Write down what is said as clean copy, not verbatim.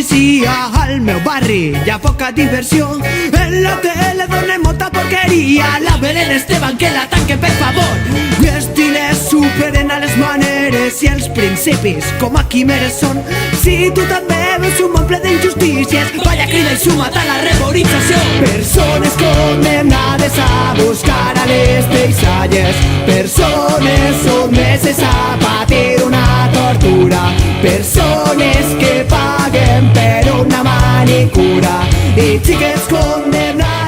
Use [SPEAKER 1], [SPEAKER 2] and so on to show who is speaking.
[SPEAKER 1] policia al meu barri hi ha poca diversió. En la tele donen molta porqueria, la Belén Esteban que la tanquen per favor. I els diners superen a les maneres i els principis com a quimeres són. Si tu també veus un món ple d'injustícies, vaya crida i suma't a la reborització. Persones condemnades a buscar a les deixalles, persones sotmeses a patir una tortura, persones que paguen per una manicura i xiques condemnades